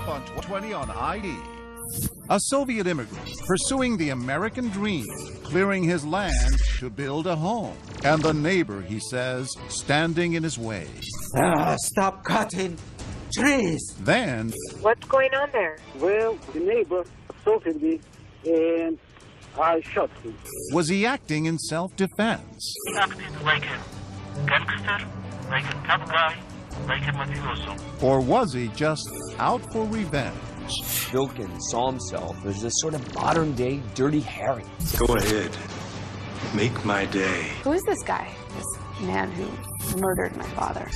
on 20 on ID. A Soviet immigrant pursuing the American dream, clearing his land to build a home. And the neighbor, he says, standing in his way. Stop cutting trees. Then... What's going on there? Well, the neighbor assaulted me and I shot him. Was he acting in self-defense? He acted like a gangster, like a tough guy, like a mafioso. Or was he just out for revenge? Vilken saw himself as a sort of modern-day Dirty Harry. Go ahead. Make my day. Who is this guy? This man who murdered my father.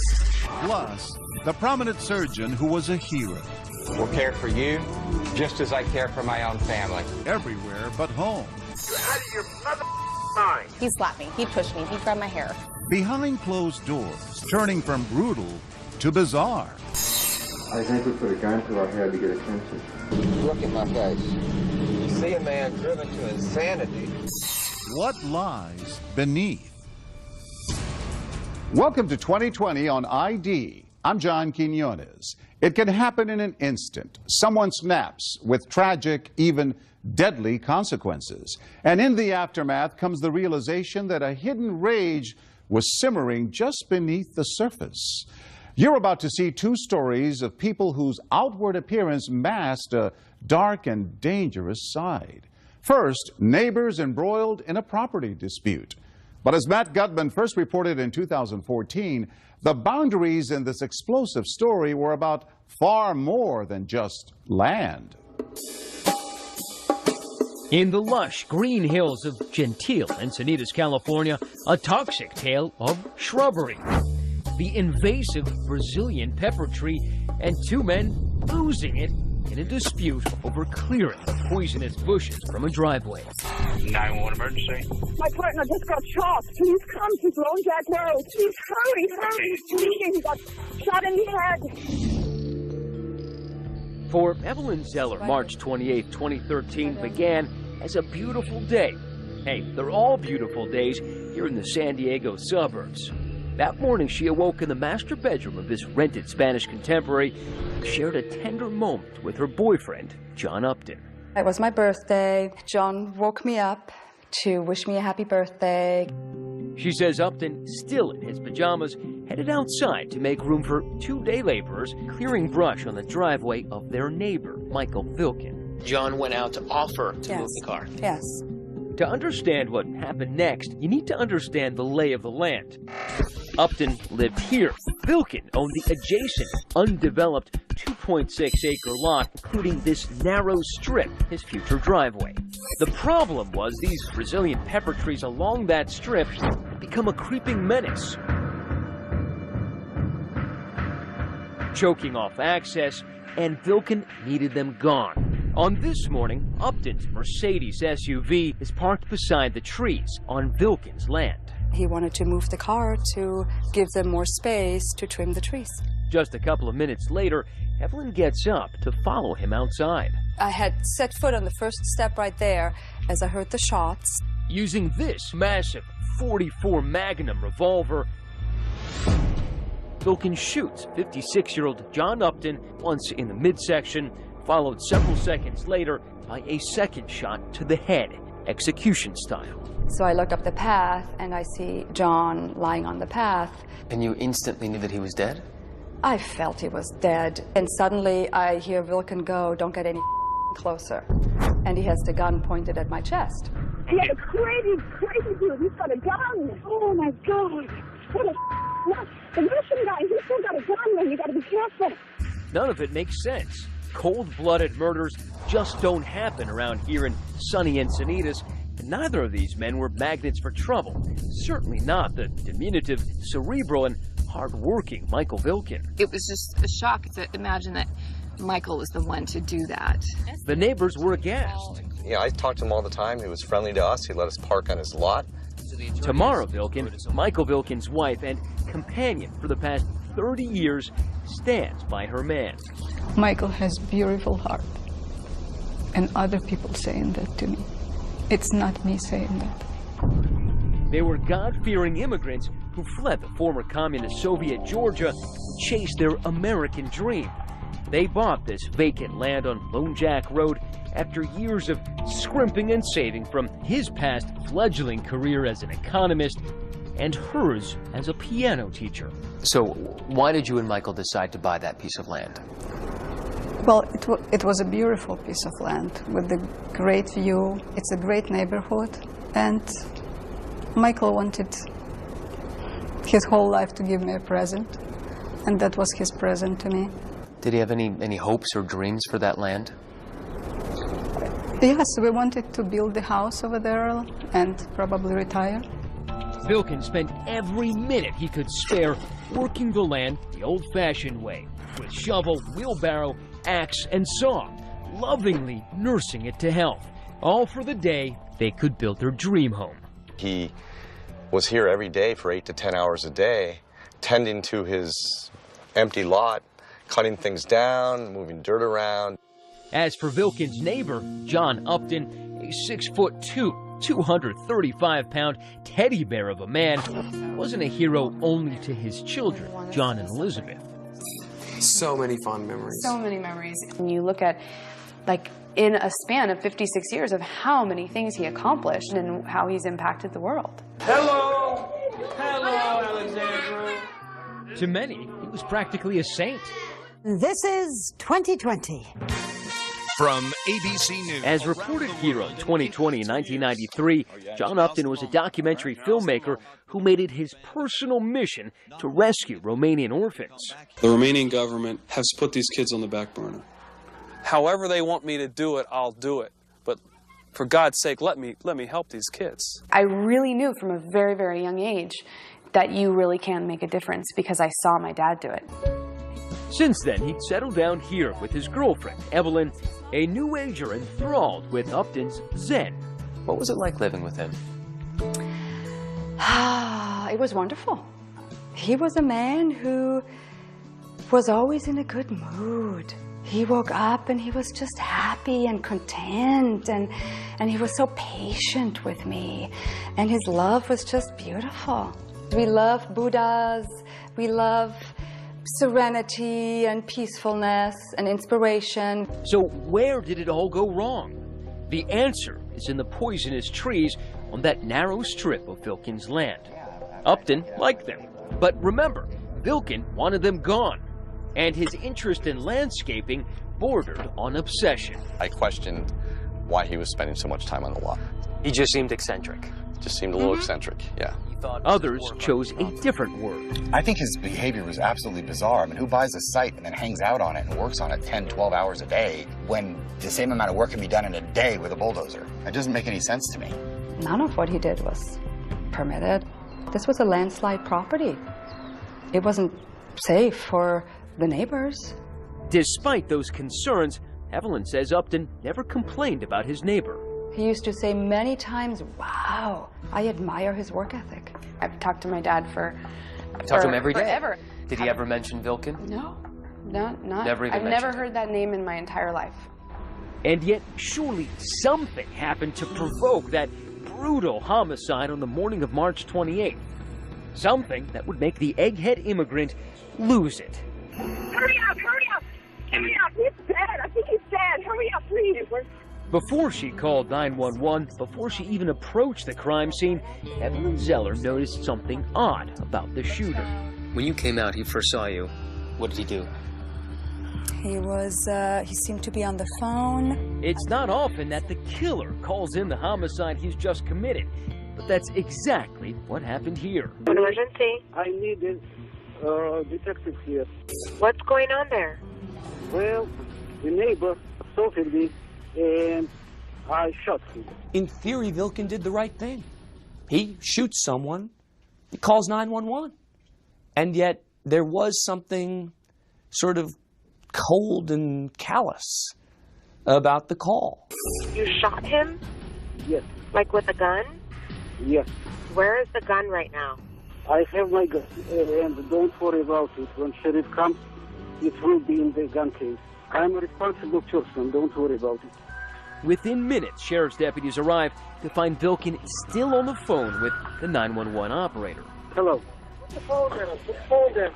Plus, the prominent surgeon who was a hero. Will care for you just as I care for my own family. Everywhere but home. You're out of your mother mind. He slapped me, he pushed me, he grabbed my hair. Behind closed doors, turning from brutal to bizarre. I think we put a gun to our head to get attention. Look at my face. You see a man driven to insanity. What lies beneath? Welcome to 2020 on ID. I'm John Quinones. It can happen in an instant. Someone snaps with tragic, even deadly consequences. And in the aftermath comes the realization that a hidden rage was simmering just beneath the surface. You're about to see two stories of people whose outward appearance masked a dark and dangerous side. First, neighbors embroiled in a property dispute. But as Matt Gutman first reported in 2014, the boundaries in this explosive story were about far more than just land. In the lush green hills of Gentile, Encinitas, California, a toxic tale of shrubbery. The invasive Brazilian pepper tree and two men losing it in a dispute over clearing poisonous bushes from a driveway. 911 emergency. My partner just got shot. Please come to Lone Jack Road. Please hurry. He got shot in the head. For Evelyn Zeller, March 28, 2013 began as a beautiful day. Hey, they're all beautiful days here in the San Diego suburbs. That morning, she awoke in the master bedroom of this rented Spanish contemporary and shared a tender moment with her boyfriend, John Upton. It was my birthday. John woke me up to wish me a happy birthday. She says Upton, still in his pajamas, headed outside to make room for two day laborers clearing brush on the driveway of their neighbor, Michael Vilken. John went out to offer to move the car. Yes. To understand what happened next, you need to understand the lay of the land. Upton lived here. Vilken owned the adjacent, undeveloped 2.6-acre lot, including this narrow strip, his future driveway. The problem was these Brazilian pepper trees along that strip had become a creeping menace, choking off access, and Vilken needed them gone. On this morning, Upton's Mercedes SUV is parked beside the trees on Vilken's land. He wanted to move the car to give them more space to trim the trees. Just a couple of minutes later, Evelyn gets up to follow him outside. I had set foot on the first step right there as I heard the shots. Using this massive .44 Magnum revolver, Vilken shoots 56-year-old John Upton once in the midsection, followed several seconds later by a second shot to the head, execution style. So I look up the path and I see John lying on the path. And you instantly knew that he was dead? I felt he was dead. And suddenly I hear Vilken go, "Don't get any closer." And he has the gun pointed at my chest. He had a crazy dude. He's got a gun. Oh my God. What a the Russian guy, he's still got a gun, man. You gotta be careful. None of it makes sense. Cold-blooded murders just don't happen around here in sunny Encinitas. And neither of these men were magnets for trouble. Certainly not the diminutive, cerebral, and hard-working Michael Vilken. It was just a shock to imagine that Michael was the one to do that. The neighbors were aghast. Yeah, I talked to him all the time. He was friendly to us. He let us park on his lot. Tamara Vilken, Michael Vilken's wife and companion for the past 30 years, stands by her man. Michael has beautiful heart, and other people saying that to me. It's not me saying that. They were God-fearing immigrants who fled the former communist Soviet Georgia to chase their American dream. They bought this vacant land on Lone Jack Road after years of scrimping and saving from his past fledgling career as an economist and hers as a piano teacher. So why did you and Michael decide to buy that piece of land? Well, it was a beautiful piece of land with a great view. It's a great neighborhood. And Michael wanted his whole life to give me a present. And that was his present to me. Did he have any hopes or dreams for that land? Yes, we wanted to build the house over there and probably retire. Vilken spent every minute he could spare working the land the old-fashioned way, with shovel, wheelbarrow, axe, and saw, lovingly nursing it to health, all for the day they could build their dream home. He was here every day for 8 to 10 hours a day, tending to his empty lot, cutting things down, moving dirt around. As for Vilken's neighbor, John Upton, a 6'2", 235-pound teddy bear of a man, wasn't a hero only to his children, John and Elizabeth. So many fond memories. So many memories. When you look at, like, in a span of 56 years of how many things he accomplished and how he's impacted the world. Hello! Hello, Alexandra! To many, he was practically a saint. This is 2020. From ABC News. As reported here on 2020 in 1993, John Upton was a documentary filmmaker who made it his personal mission to rescue Romanian orphans. The Romanian government has put these kids on the back burner. However they want me to do it, I'll do it. But for God's sake, let me help these kids. I really knew from a very, very young age that you really can make a difference because I saw my dad do it. Since then, he'd settled down here with his girlfriend, Evelyn, a New Ager enthralled with Upton's Zen. What was it like living with him? It was wonderful. He was a man who was always in a good mood. He woke up and he was just happy and content, and he was so patient with me. And his love was just beautiful. We love Buddhas, we love serenity and peacefulness and inspiration. So where did it all go wrong? The answer is in the poisonous trees on that narrow strip of Vilken's land. Upton liked them, but remember, Vilken wanted them gone, and his interest in landscaping bordered on obsession. I questioned why he was spending so much time on the lot. He just seemed eccentric. Just seemed a little eccentric, yeah. Others chose a different word. I think his behavior was absolutely bizarre. I mean, who buys a site and then hangs out on it and works on it 10, 12 hours a day when the same amount of work can be done in a day with a bulldozer? It doesn't make any sense to me. None of what he did was permitted. This was a landslide property. It wasn't safe for the neighbors. Despite those concerns, Evelyn says Upton never complained about his neighbor. He used to say many times, wow, I admire his work ethic. I've talked to my dad for Talk to him every day? Forever. Did he ever mention Vilken? No, not. Never even I've never heard that name in my entire life. And yet, surely something happened to provoke that brutal homicide on the morning of March 28th. Something that would make the egghead immigrant lose it. Hurry up, hurry up! Hurry up, he's dead! I think he's dead! Hurry up, please! Before she called 911, before she even approached the crime scene, Evelyn Zeller noticed something odd about the shooter. When you came out, he first saw you. What did he do? He seemed to be on the phone. It's not often that the killer calls in the homicide he's just committed, but that's exactly what happened here. Emergency. I need a detective here. What's going on there? Well, the neighbor assaulted me, and I shot him. In theory, Vilken did the right thing. He shoots someone, he calls 911. And yet, there was something sort of cold and callous about the call. You shot him? Yes. Like with a gun? Yes. Where is the gun right now? I have my gun, and don't worry about it. When sheriff comes, it will be in the gun case. I'm a responsible person, don't worry about it. Within minutes, sheriff's deputies arrived to find Vilken still on the phone with the 911 operator. Hello. Put the phone down. Put the phone down.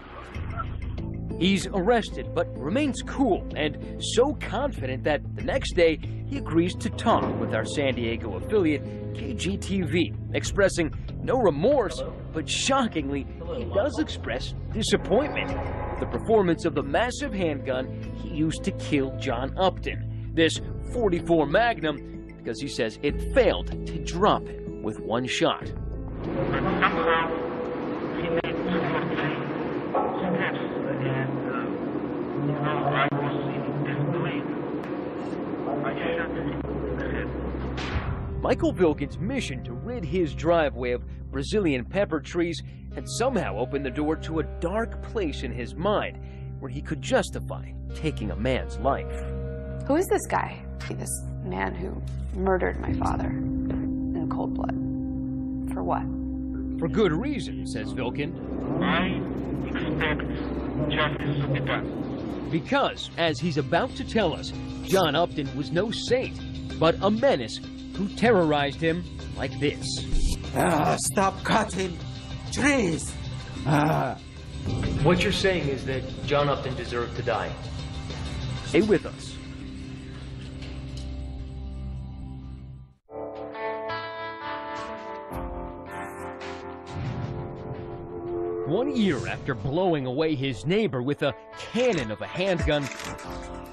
He's arrested, but remains cool and so confident that the next day he agrees to talk with our San Diego affiliate, KGTV, expressing no remorse, but shockingly, he does express disappointment with the performance of the massive handgun he used to kill John Upton. This .44 Magnum, because he says it failed to drop him with one shot. But somehow he made 2 or 3 steps, and I was in disbelief. I shot him in the head. Michael Vilken's mission to rid his driveway of Brazilian pepper trees had somehow opened the door to a dark place in his mind where he could justify taking a man's life. Who is this guy? This man who murdered my father in cold blood. For what? For good reason, says Vilken. I expect justice to be done. Because, as he's about to tell us, John Upton was no saint, but a menace who terrorized him like this. Stop cutting trees! What you're saying is that John Upton deserved to die. Stay with us. One year after blowing away his neighbor with a cannon of a handgun,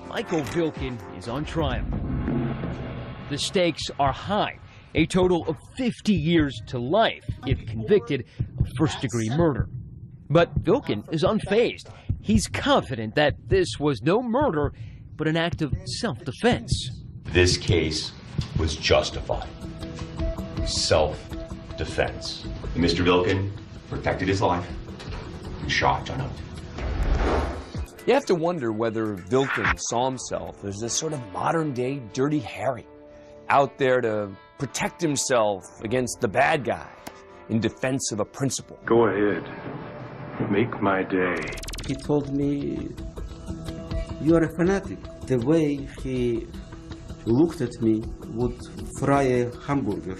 Michael Vilken is on trial. The stakes are high, a total of 50 years to life if convicted of first-degree murder. But Vilken is unfazed. He's confident that this was no murder, but an act of self-defense. This case was justified. Self-defense. Mr. Vilken protected his life and shot John Upton. You have to wonder whether Vilken saw himself as this sort of modern-day Dirty Harry, out there to protect himself against the bad guy in defense of a principle. Go ahead. Make my day. He told me, you are a fanatic. The way he looked at me would fry a hamburger.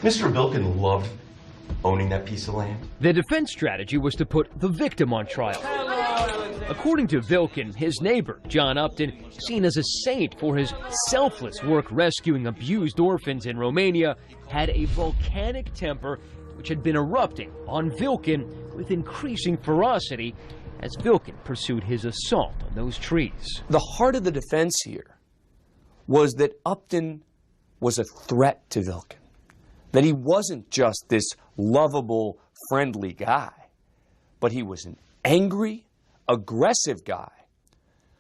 Mr. Vilken loved owning that piece of land. The defense strategy was to put the victim on trial. According to Vilken, his neighbor, John Upton, seen as a saint for his selfless work rescuing abused orphans in Romania, had a volcanic temper which had been erupting on Vilken with increasing ferocity as Vilken pursued his assault on those trees. The heart of the defense here was that Upton was a threat to Vilken, that he wasn't just this lovable, friendly guy, but he was an angry, aggressive guy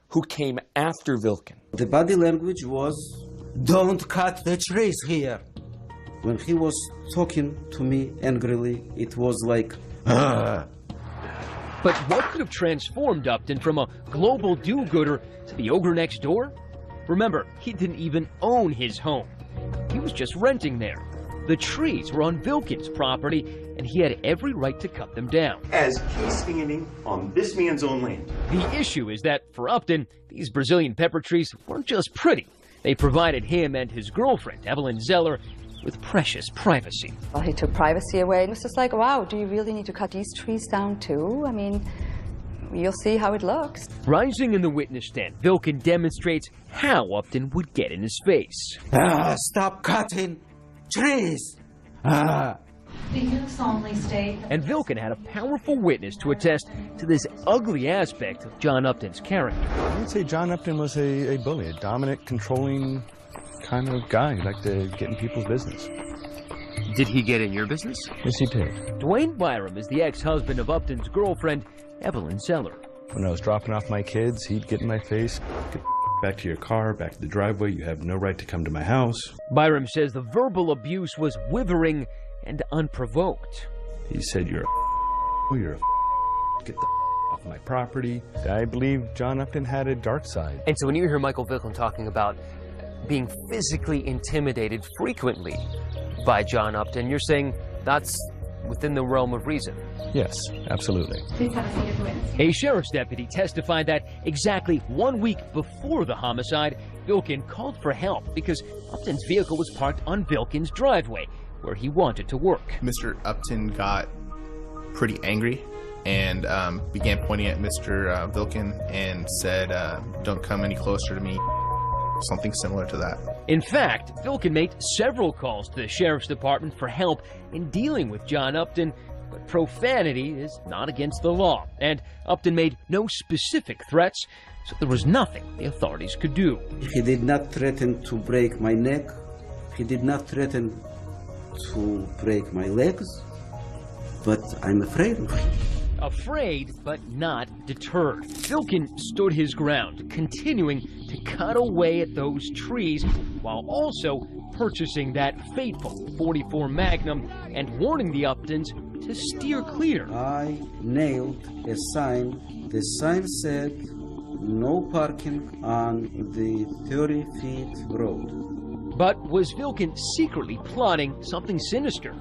who came after Vilken. The body language was, don't cut the trees here. When he was talking to me angrily, it was like, But what could have transformed Upton from a global do-gooder to the ogre next door? Remember, he didn't even own his home. He was just renting there. The trees were on Vilken's property, and he had every right to cut them down. As he's standing on this man's own land. The issue is that, for Upton, these Brazilian pepper trees weren't just pretty. They provided him and his girlfriend, Evelyn Zeller, with precious privacy. Well, he took privacy away. It was just like, wow, do you really need to cut these trees down too? I mean, you'll see how it looks. Rising in the witness stand, Vilken demonstrates how Upton would get in his face. Stop cutting trees! Do you solemnly state? And Vilken had a powerful witness to attest to this ugly aspect of John Upton's character. I would say John Upton was a bully, a dominant, controlling kind of guy who liked to get in people's business. Did he get in your business? Yes, he did. Dwayne Byram is the ex-husband of Upton's girlfriend, Evelyn Zeller. When I was dropping off my kids, he'd get in my face. Get back to your car, back to the driveway. You have no right to come to my house. Byram says the verbal abuse was withering and unprovoked. He said, you're get the off my property. I believe John Upton had a dark side. And so when you hear Michael Vilken talking about being physically intimidated frequently by John Upton, you're saying that's within the realm of reason? Yes, absolutely. Please have a seat as a witness. A sheriff's deputy testified that exactly 1 week before the homicide, Vilken called for help because Upton's vehicle was parked on Vilken's driveway, where he wanted to work. Mr. Upton got pretty angry and began pointing at Mr. Vilkin and said, "Don't come any closer to me," something similar to that. In fact, Vilkin made several calls to the sheriff's department for help in dealing with John Upton, but profanity is not against the law, and Upton made no specific threats, so there was nothing the authorities could do. He did not threaten to break my neck. He did not threaten to break my legs, but I'm afraid of him. Afraid, but not deterred. Vilkin stood his ground, continuing to cut away at those trees while also purchasing that fateful .44 Magnum and warning the Uptons to steer clear. I nailed a sign. The sign said, "No parking on the 30-feet road." But was Vilkin secretly plotting something sinister?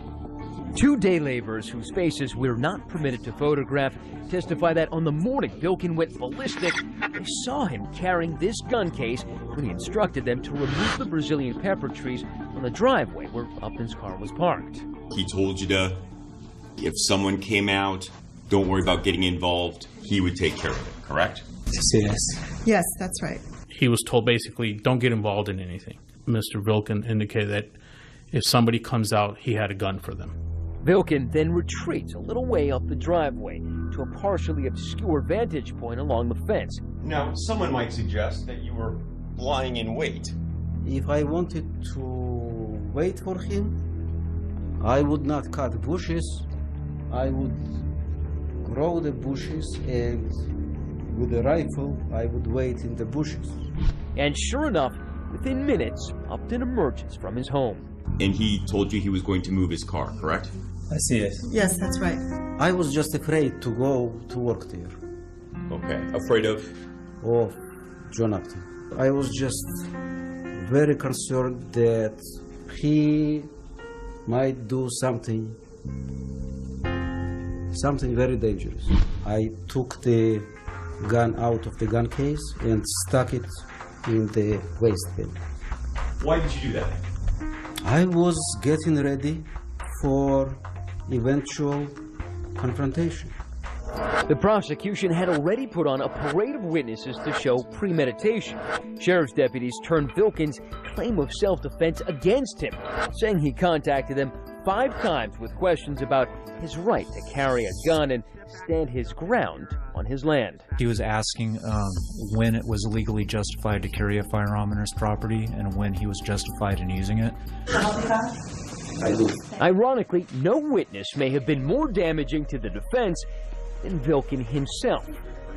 2 day laborers whose faces we're not permitted to photograph testify that on the morning Vilkin went ballistic, they saw him carrying this gun case when he instructed them to remove the Brazilian pepper trees on the driveway where Upton's car was parked. He told you to, if someone came out, don't worry about getting involved. He would take care of it, correct? Yes. Yes, that's right. He was told basically, don't get involved in anything. Mr. Vilkin indicated that if somebody comes out, he had a gun for them. Vilkin then retreats a little way up the driveway to a partially obscured vantage point along the fence. Now, someone might suggest that you were lying in wait. If I wanted to wait for him, I would not cut bushes. I would grow the bushes, and with a rifle, I would wait in the bushes. And sure enough, within minutes, Upton emerges from his home. And he told you he was going to move his car, correct? I see it. Yes, that's right. I was just afraid to go to work there. Okay. Afraid of? Of John Upton. I was just very concerned that he might do something very dangerous. I took the gun out of the gun case and stuck it in the waistband. Why did you do that? I was getting ready for eventual confrontation. The prosecution had already put on a parade of witnesses to show premeditation. Sheriff's deputies turned Vilkin's claim of self-defense against him, saying he contacted them 5 times with questions about his right to carry a gun and stand his ground on his land. He was asking when it was legally justified to carry a firearm on his property and when he was justified in using it. I do. Ironically, no witness may have been more damaging to the defense than Vilkin himself.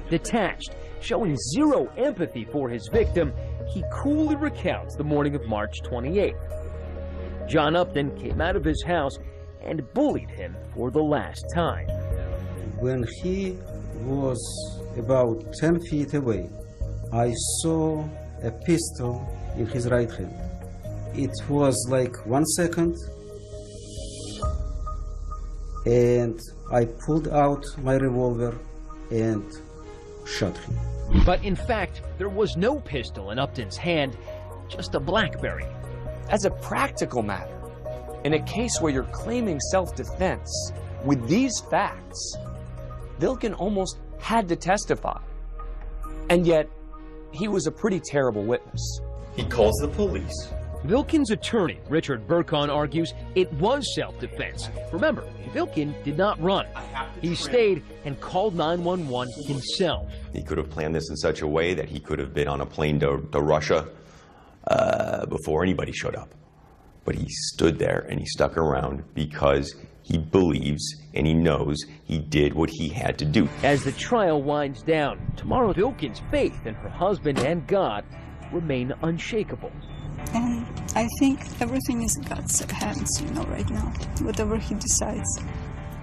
Detached, showing zero empathy for his victim, he coolly recounts the morning of March 28th. John Upton came out of his house and bullied him for the last time. When he was about 10 feet away, I saw a pistol in his right hand. It was like 1 second, and I pulled out my revolver and shot him. But in fact, there was no pistol in Upton's hand, just a BlackBerry. As a practical matter, in a case where you're claiming self-defense, with these facts, Vilkin almost had to testify. And yet, he was a pretty terrible witness. He calls the police. Vilkin's attorney, Richard Burkon, argues it was self-defense. Remember, Vilkin did not run. He stayed and called 911 himself. He could have planned this in such a way that he could have been on a plane to Russia before anybody showed up. But he stood there and he stuck around because he believes and he knows he did what he had to do. As the trial winds down, tomorrow Vilkin's faith in her husband and God remain unshakable. And I think everything is in God's hands, right now, whatever he decides.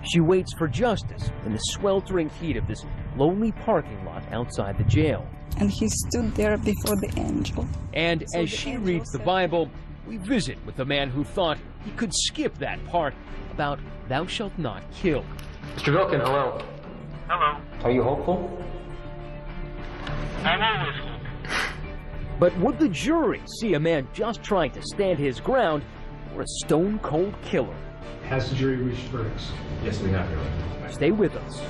She waits for justice in the sweltering heat of this lonely parking lot outside the jail. And he stood there before the angel. And as she reads the Bible, we visit with the man who thought he could skip that part about thou shalt not kill. Mr. Vilkin, hello. Hello. Are you hopeful? I'm always hopeful. But would the jury see a man just trying to stand his ground or a stone-cold killer? Has the jury reached verdicts? Yes, we have, Your Honor. Stay with us.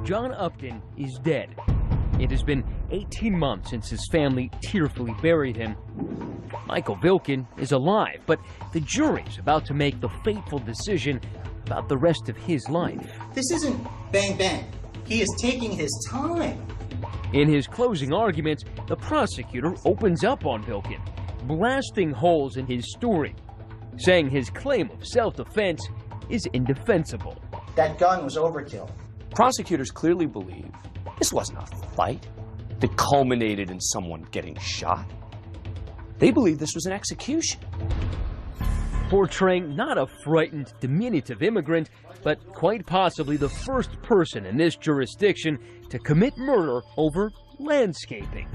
John Upton is dead. It has been 18 months since his family tearfully buried him. Michael Vilkin is alive, but the jury's about to make the fateful decision about the rest of his life. This isn't bang bang. He is taking his time. In his closing arguments, the prosecutor opens up on Vilkin, blasting holes in his story, saying his claim of self-defense is indefensible. That gun was overkill. Prosecutors clearly believe this wasn't a fight that culminated in someone getting shot. They believe this was an execution. Portraying not a frightened, diminutive immigrant, but quite possibly the first person in this jurisdiction to commit murder over landscaping.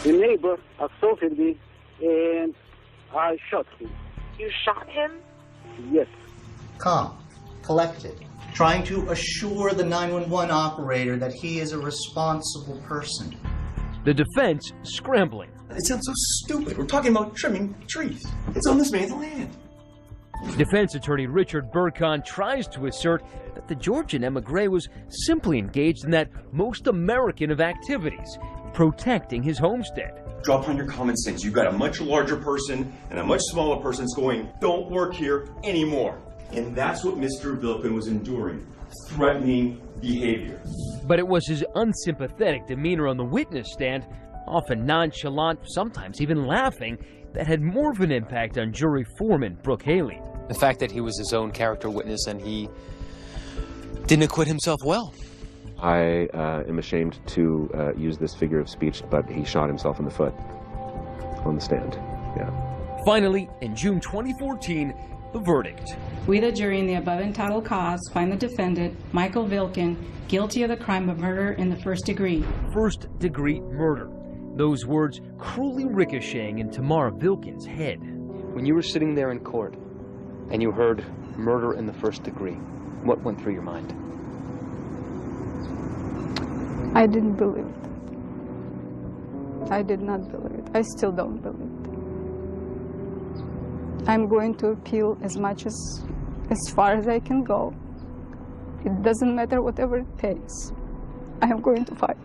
The neighbor assaulted me and I shot him. You shot him? Yes. Calm, collected, trying to assure the 911 operator that he is a responsible person. The defense scrambling. It sounds so stupid. We're talking about trimming trees. It's on this man's land. Defense attorney Richard Burkhan tries to assert that the Georgian emigre was simply engaged in that most American of activities, protecting his homestead. Draw upon your common sense. You've got a much larger person and a much smaller person going, don't work here anymore. And that's what Mr. Vilkin was enduring, threatening behavior. But it was his unsympathetic demeanor on the witness stand, often nonchalant, sometimes even laughing, that had more of an impact on jury foreman Brooke Haley. The fact that he was his own character witness and he didn't acquit himself well. I am ashamed to use this figure of speech, but he shot himself in the foot on the stand. Yeah. Finally, in June 2014, the verdict. We, the jury, in the above entitled cause, find the defendant, Michael Vilkin, guilty of the crime of murder in the first degree. First-degree murder. Those words cruelly ricocheting in Tamara Vilkin's head. When you were sitting there in court and you heard murder in the first degree, what went through your mind? I didn't believe it. I did not believe it. I still don't believe it. I'm going to appeal as far as I can go. It doesn't matter whatever it takes. I am going to fight.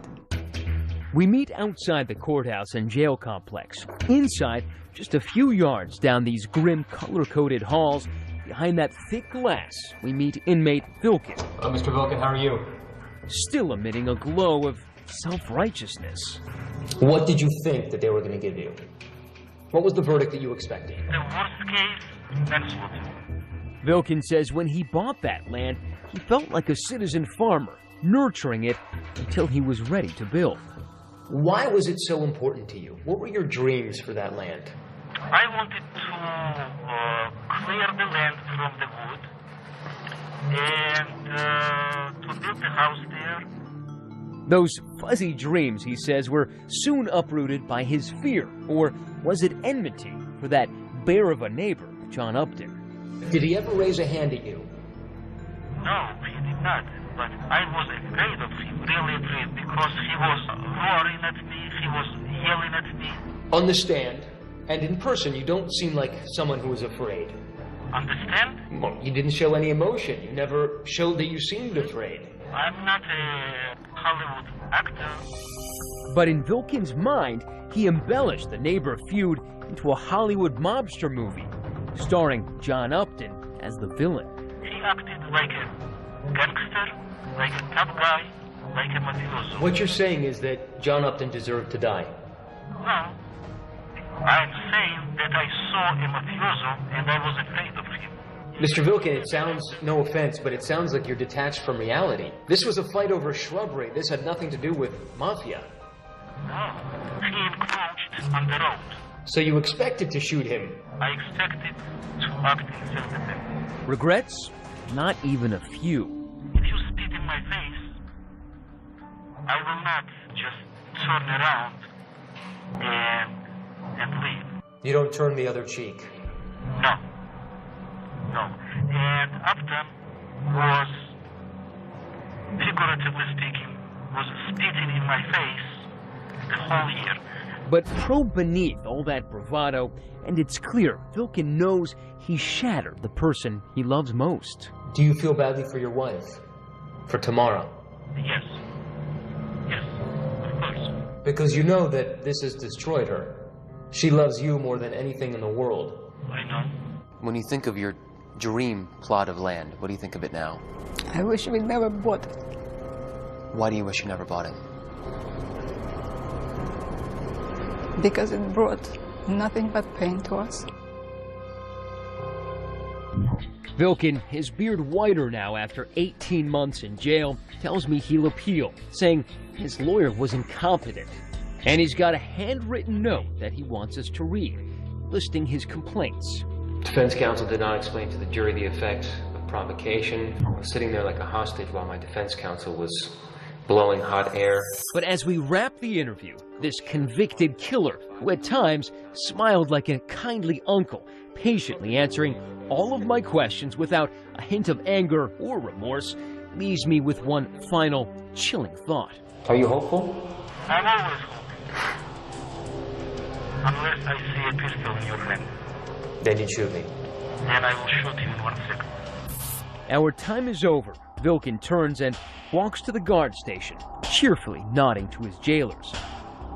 We meet outside the courthouse and jail complex. Inside, just a few yards down these grim, color-coded halls, behind that thick glass, we meet inmate Vilkin. Mr. Vilkin, how are you? Still emitting a glow of self-righteousness. What did you think that they were going to give you? What was the verdict that you expected? The worst case, manslaughter. Vilkin says when he bought that land, he felt like a citizen farmer, nurturing it until he was ready to build. Why was it so important to you? What were your dreams for that land? I wanted to clear the land from the wood and to build a house there. Those fuzzy dreams, he says, were soon uprooted by his fear, or was it enmity for that bear of a neighbor, John Upton? Did he ever raise a hand at you? No, he did not. But I was afraid of him, really afraid, because he was roaring at me, he was yelling at me. On the stand and in person, you don't seem like someone who is afraid. Understand? Well, you didn't show any emotion. You never showed that you seemed afraid. I'm not a Hollywood actor. But in Vilkin's mind, he embellished the neighbor feud into a Hollywood mobster movie, starring John Upton as the villain. He acted like a gangster, like a tough guy, like a mafioso. What you're saying is that John Upton deserved to die. No. I'm saying that I saw a mafioso and I was afraid of him. Mr. Vilkin, it sounds, no offense, but it sounds like you're detached from reality. This was a fight over shrubbery. This had nothing to do with mafia. No. He encroached on the road. So you expected to shoot him? I expected to act in self-defense. Regrets? Not even a few. If you spit in my face, I will not just turn around and leave. You don't turn the other cheek? No. No. And Upton was, figuratively speaking, was spitting in my face, whole year. But probe beneath all that bravado, and it's clear Vilkin knows he shattered the person he loves most. Do you feel badly for your wife? For Tamara? Yes. Yes, of course. Because you know that this has destroyed her. She loves you more than anything in the world. I know. When you think of your dream plot of land, what do you think of it now? I wish we never bought it. Why do you wish you never bought it? Because it brought nothing but pain to us. Vilkin, his beard whiter now after 18 months in jail, tells me he'll appeal, saying his lawyer was incompetent. And he's got a handwritten note that he wants us to read, listing his complaints. Defense counsel did not explain to the jury the effects of provocation. I was sitting there like a hostage while my defense counsel was blowing hot air. But as we wrap the interview, this convicted killer, who at times smiled like a kindly uncle, patiently answering all of my questions without a hint of anger or remorse, leaves me with one final chilling thought. Are you hopeful? I'm always hoping. Unless I see a pistol in your hand. Then you shoot me. And I will shoot you in 1 second. Our time is over. Vilkin turns and walks to the guard station, cheerfully nodding to his jailers.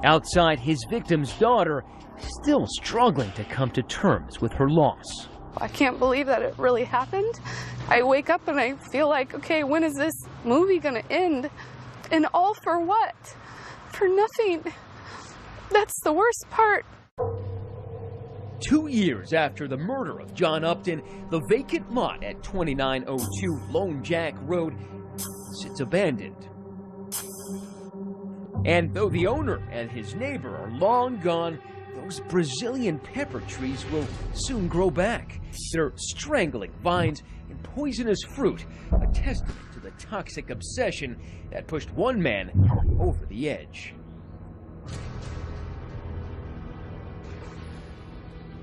Outside, his victim's daughter is still struggling to come to terms with her loss. I can't believe that it really happened. I wake up and I feel like, okay, when is this movie gonna end? And all for what? For nothing. That's the worst part. 2 years after the murder of John Upton, the vacant lot at 2902 Lone Jack Road sits abandoned. And though the owner and his neighbor are long gone, those Brazilian pepper trees will soon grow back. Their strangling vines and poisonous fruit, a testament to the toxic obsession that pushed one man over the edge.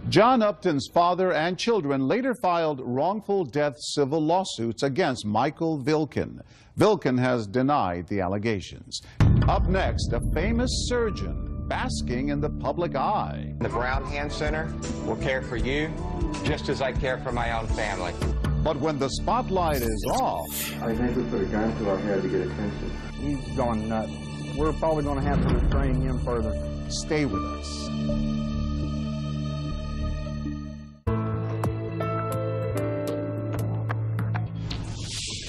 John Upton's father and children later filed wrongful death civil lawsuits against Michael Vilkin. Vilkin has denied the allegations. Up next, a famous surgeon basking in the public eye. The Brown Hand Center will care for you just as I care for my own family. But when the spotlight is off... I think we put a gun to our head to get attention. He's gone nuts. We're probably going to have to restrain him further. Stay with us.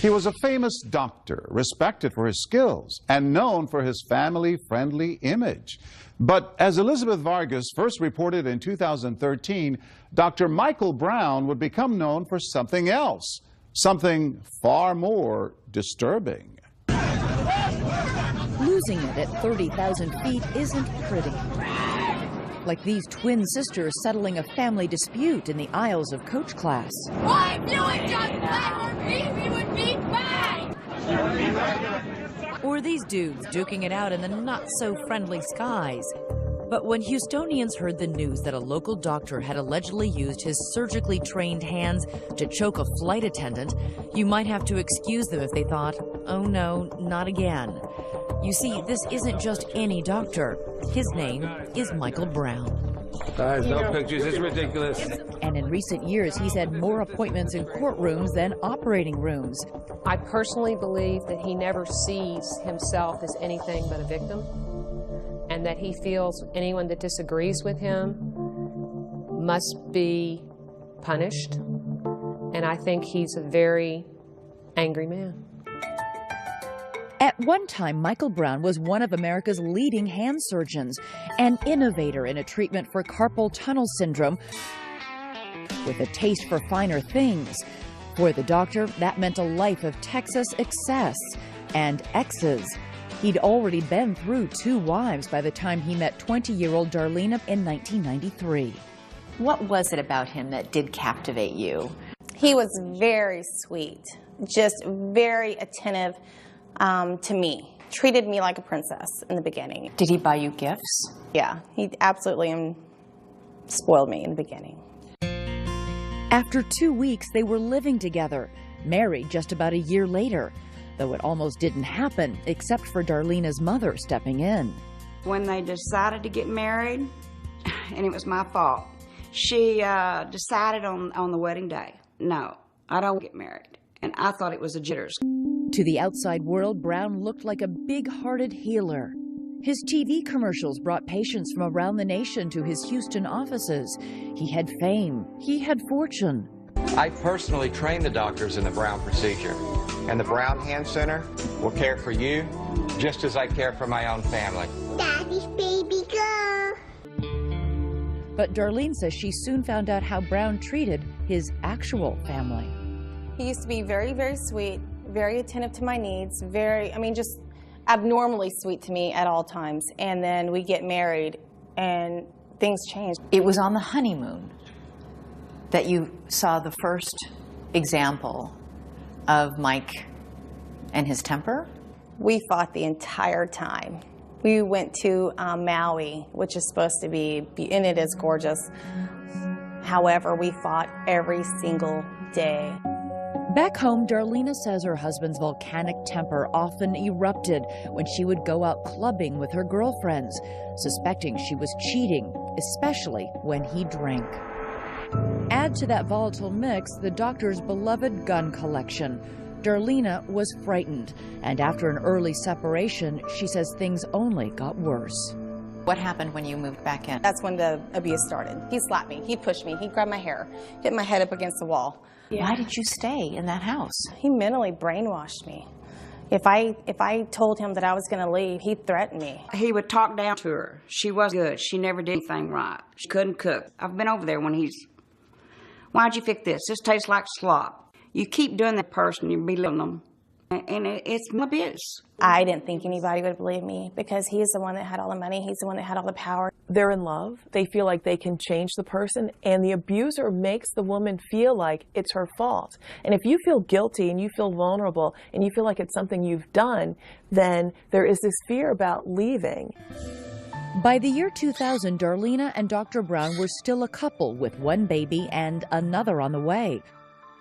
He was a famous doctor, respected for his skills, and known for his family-friendly image. But as Elizabeth Vargas first reported in 2013, Dr. Michael Brown would become known for something else, something far more disturbing. Losing it at 30,000 feet isn't pretty. Like these twin sisters settling a family dispute in the aisles of coach class. Well, if you would just let her be, we would be fine! Or these dudes duking it out in the not-so-friendly skies. But when Houstonians heard the news that a local doctor had allegedly used his surgically trained hands to choke a flight attendant, you might have to excuse them if they thought, oh no, not again. You see, this isn't just any doctor. His name is Michael Brown. Guys, no pictures. It's ridiculous. And in recent years, he's had more appointments in courtrooms than operating rooms. I personally believe that he never sees himself as anything but a victim, and that he feels anyone that disagrees with him must be punished. And I think he's a very angry man. At one time, Michael Brown was one of America's leading hand surgeons, an innovator in a treatment for carpal tunnel syndrome, with a taste for finer things. For the doctor, that meant a life of Texas excess and exes. He'd already been through 2 wives by the time he met 20-year-old Darlene in 1993. What was it about him that did captivate you? He was very sweet, just very attentive to me. Treated me like a princess in the beginning. Did he buy you gifts? Yeah, he absolutely spoiled me in the beginning. After 2 weeks, they were living together, married just about a year later, though it almost didn't happen except for Darlena's mother stepping in. When they decided to get married, and it was my fault, she decided on the wedding day, no, I don't get married. And I thought it was a jitters. To the outside world, Brown looked like a big-hearted healer. His TV commercials brought patients from around the nation to his Houston offices. He had fame. He had fortune. I personally trained the doctors in the Brown procedure, and the Brown Hand Center will care for you just as I care for my own family. Daddy's baby girl. But Darlene says she soon found out how Brown treated his actual family. He used to be very, very sweet, very attentive to my needs, just abnormally sweet to me at all times. And then we get married and things changed. It was on the honeymoon that you saw the first example of Mike and his temper? We fought the entire time. We went to Maui, which is supposed to be, and it is gorgeous. However, we fought every single day. Back home, Darlena says her husband's volcanic temper often erupted when she would go out clubbing with her girlfriends, suspecting she was cheating, especially when he drank. Add to that volatile mix the doctor's beloved gun collection. Darlena was frightened, and after an early separation, she says things only got worse. What happened when you moved back in? That's when the abuse started. He slapped me, he pushed me, he grabbed my hair, hit my head up against the wall. Why did you stay in that house? He mentally brainwashed me. If I told him that I was going to leave, he'd threaten me. He would talk down to her. She was good. She never did anything right. She couldn't cook. I've been over there when why'd you fix this? This tastes like slop. You keep doing that person, you're belittling them. And it's abuse. I didn't think anybody would believe me because he's the one that had all the money. He's the one that had all the power. They're in love. They feel like they can change the person, and the abuser makes the woman feel like it's her fault. And if you feel guilty and you feel vulnerable and you feel like it's something you've done, then there is this fear about leaving. By the year 2000, Darlena and Dr. Brown were still a couple with one baby and another on the way.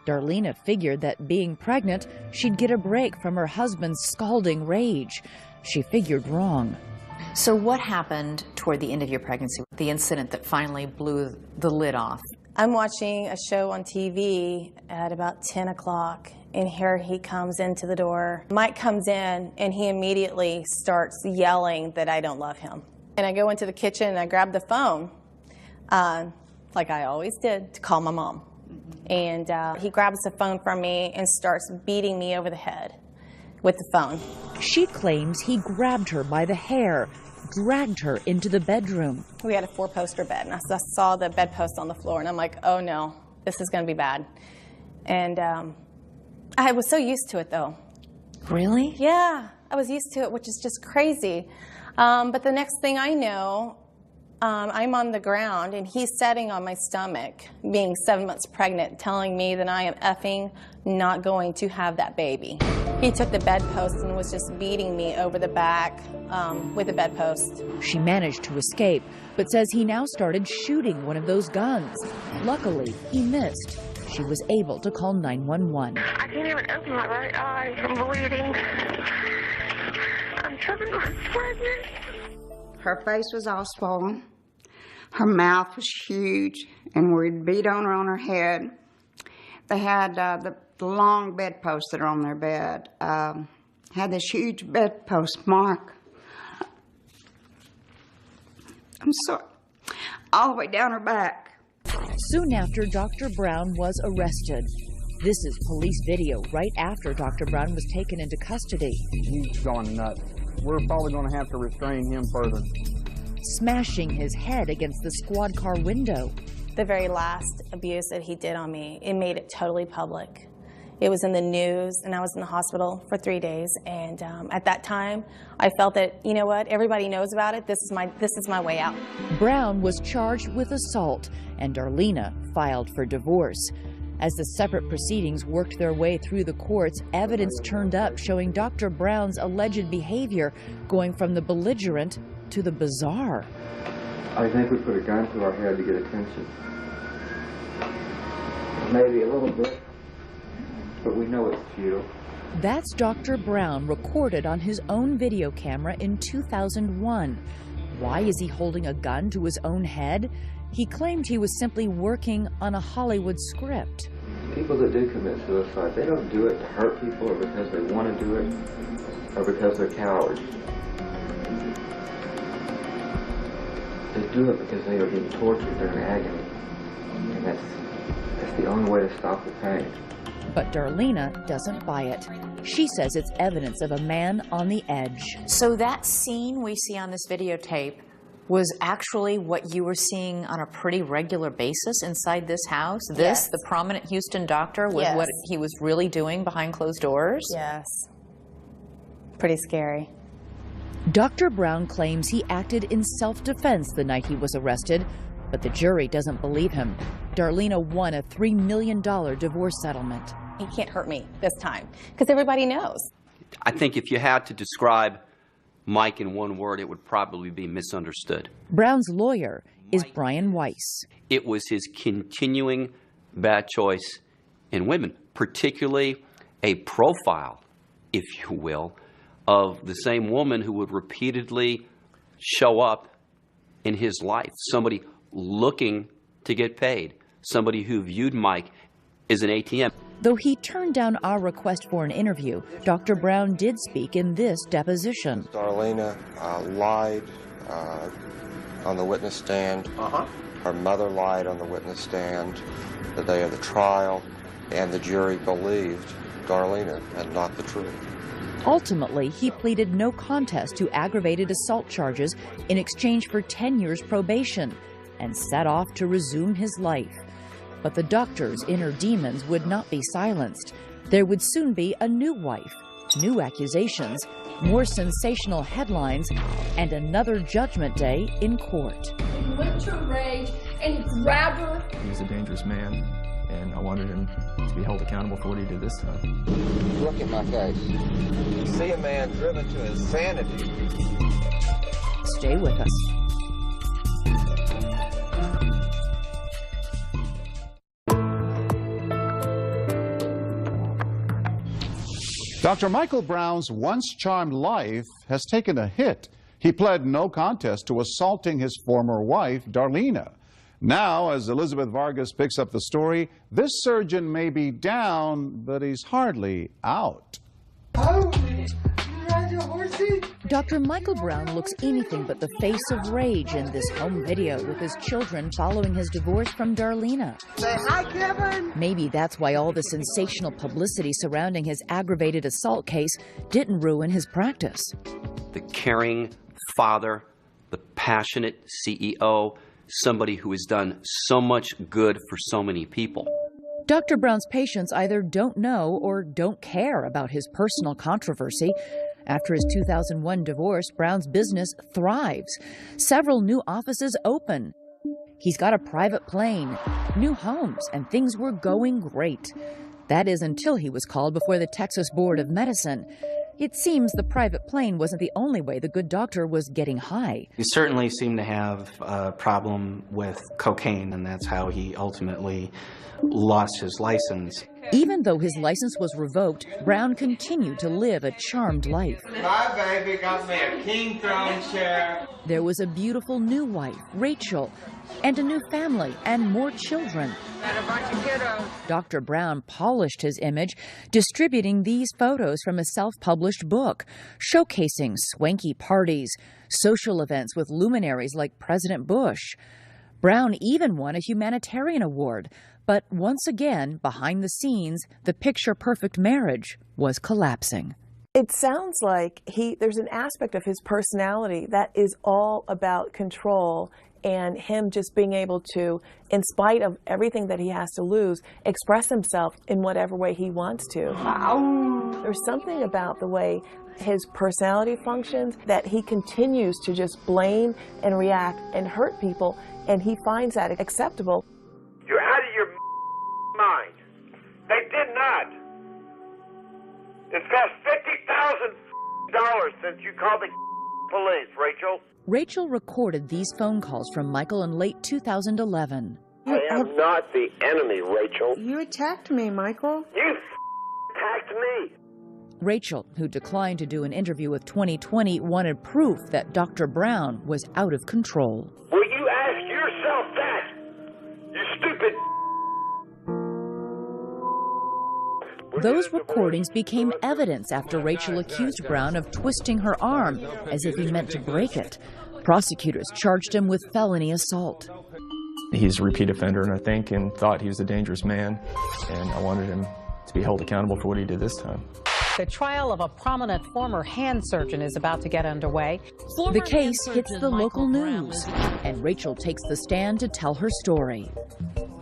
Darlena figured that being pregnant, she'd get a break from her husband's scalding rage. She figured wrong. So what happened toward the end of your pregnancy, the incident that finally blew the lid off? I'm watching a show on TV at about 10 o'clock, and here he comes into the door. Mike comes in, and he immediately starts yelling that I don't love him. And I go into the kitchen, and I grab the phone, like I always did, to call my mom. And he grabs the phone from me and starts beating me over the head with the phone. She claims he grabbed her by the hair, dragged her into the bedroom. We had a 4-poster bed, and I saw the bedpost on the floor, and I'm like, oh no, this is going to be bad. And I was so used to it, though. Really? Yeah, I was used to it, which is just crazy. But the next thing I know, I'm on the ground, and he's sitting on my stomach, being 7 months pregnant, telling me that I am effing not going to have that baby. He took the bedpost and was just beating me over the back with the bedpost. She managed to escape, but says he now started shooting one of those guns. Luckily, he missed. She was able to call 911. I can't even open my right eye. I'm bleeding. I'm 7 months pregnant. Her face was all swollen. Her mouth was huge, and we'd beat on her on her head. They had the long bedposts that are on their bed. Had this huge bedpost mark. I'm sorry. All the way down her back. Soon after, Dr. Brown was arrested. This is police video right after Dr. Brown was taken into custody. He's gone nuts. We're probably going to have to restrain him further. Smashing his head against the squad car window. The very last abuse that he did on me, it made it totally public. It was in the news, and I was in the hospital for 3 days. And at that time, I felt that, you know what, everybody knows about it. This is my way out. Brown was charged with assault, and Darlena filed for divorce. As the separate proceedings worked their way through the courts, evidence turned up showing Dr. Brown's alleged behavior going from the belligerent to the bizarre. I think we put a gun to our head to get attention. Maybe a little bit, but we know it's futile. That's Dr. Brown recorded on his own video camera in 2001. Why is he holding a gun to his own head? He claimed he was simply working on a Hollywood script. People that do commit suicide, they don't do it to hurt people or because they want to do it or because they're cowards. They do it because they are being tortured during agony. And that's the only way to stop the pain. But Darlena doesn't buy it. She says it's evidence of a man on the edge. So that scene we see on this videotape was actually what you were seeing on a pretty regular basis inside this house? This, Yes. the prominent Houston doctor, was Yes. what he was really doing behind closed doors? Yes. Pretty scary. Dr. Brown claims he acted in self-defense the night he was arrested, but the jury doesn't believe him. Darlena won a $3 million divorce settlement. He can't hurt me this time because everybody knows. I think if you had to describe Mike in one word, it would probably be misunderstood. Brown's lawyer is Brian Weiss. It was his continuing bad choice in women, particularly a profile, if you will, of the same woman who would repeatedly show up in his life, somebody looking to get paid, somebody who viewed Mike as an ATM. Though he turned down our request for an interview, Dr. Brown did speak in this deposition. Darlena lied on the witness stand. Her mother lied on the witness stand the day of the trial, and the jury believed Darlena and not the truth. Ultimately, he pleaded no contest to aggravated assault charges in exchange for 10 years probation and set off to resume his life. But the doctor's inner demons would not be silenced. There would soon be a new wife, new accusations, more sensational headlines, and another judgment day in court. He went to rage and he grabbed her. He was a dangerous man, and I wanted him to be held accountable for what he did this time. Look at my face. You see a man driven to insanity. Stay with us. Dr. Michael Brown's once charmed life has taken a hit. He pled no contest to assaulting his former wife, Darlena. Now, as Elizabeth Vargas picks up the story, this surgeon may be down, but he's hardly out. Dr. Michael Brown looks anything but the face of rage in this home video with his children following his divorce from Darlena. Say hi, Kevin. Maybe that's why all the sensational publicity surrounding his aggravated assault case didn't ruin his practice. The caring father, the passionate CEO, somebody who has done so much good for so many people. Dr. Brown's patients either don't know or don't care about his personal controversy. After his 2001 divorce, Brown's business thrives. Several new offices open. He's got a private plane, new homes, and things were going great. That is until he was called before the Texas Board of Medicine. It seems the private plane wasn't the only way the good doctor was getting high. He certainly seemed to have a problem with cocaine, and that's how he ultimately lost his license. Even though his license was revoked, Brown continued to live a charmed life. My baby got me a king throne chair. There was a beautiful new wife, Rachel, and a new family and more children. And a bunch of kiddos. Dr. Brown polished his image, distributing these photos from a self-published book, showcasing swanky parties, social events with luminaries like President Bush. Brown even won a humanitarian award, but once again, behind the scenes, the picture-perfect marriage was collapsing. It sounds like there's an aspect of his personality that is all about control and him just being able to, in spite of everything that he has to lose, express himself in whatever way he wants to. There's something about the way his personality functions that he continues to just blame and react and hurt people, and he finds that acceptable. You're out of your mind. They did not. It's cost $50,000 since you called the police, Rachel. Rachel recorded these phone calls from Michael in late 2011. I am not the enemy, Rachel. You attacked me, Michael. You attacked me. Rachel, who declined to do an interview with 2020, wanted proof that Dr. Brown was out of control. Will you ask yourself that, you stupid? Those recordings became evidence after Rachel accused Brown of twisting her arm as if he meant to break it. Prosecutors charged him with felony assault. He's a repeat offender, and I think, and thought he was a dangerous man, and I wanted him to be held accountable for what he did this time. The trial of a prominent former hand surgeon is about to get underway. The case hits the local news, and Rachel takes the stand to tell her story.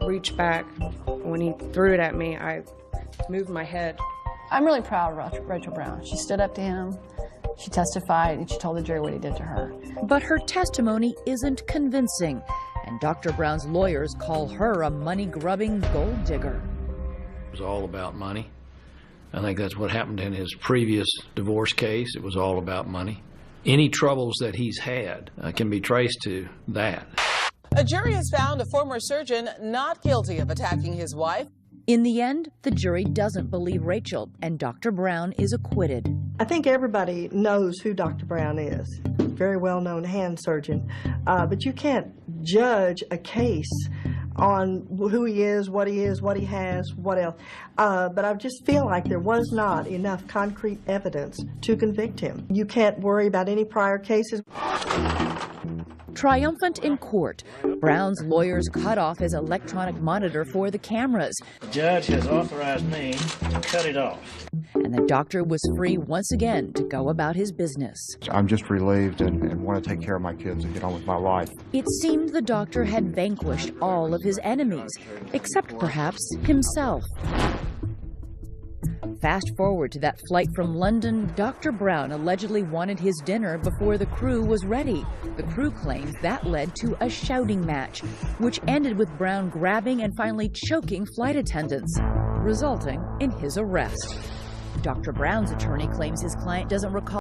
Reached back. When he threw it at me, I moved my head. I'm really proud of Rachel Brown. She stood up to him, she testified, and she told the jury what he did to her. But her testimony isn't convincing, and Dr. Brown's lawyers call her a money-grubbing gold digger. It was all about money. I think that's what happened in his previous divorce case. It was all about money. Any troubles that he's had can be traced to that. A jury has found a former surgeon not guilty of attacking his wife. In the end, the jury doesn't believe Rachel, and Dr. Brown is acquitted. I think everybody knows who Dr. Brown is. Very well-known hand surgeon. But you can't judge a case on who he is, what he has, what else. But I just feel like there was not enough concrete evidence to convict him. You can't worry about any prior cases. Triumphant in court, Brown's lawyers cut off his electronic monitor for the cameras. The judge has authorized me to cut it off. And the doctor was free once again to go about his business. I'm just relieved and want to take care of my kids and get on with my life. It seemed the doctor had vanquished all of his enemies, except perhaps himself. Fast forward to that flight from London, Dr. Brown allegedly wanted his dinner before the crew was ready. The crew claims that led to a shouting match, which ended with Brown grabbing and finally choking flight attendants, resulting in his arrest. Dr. Brown's attorney claims his client doesn't recall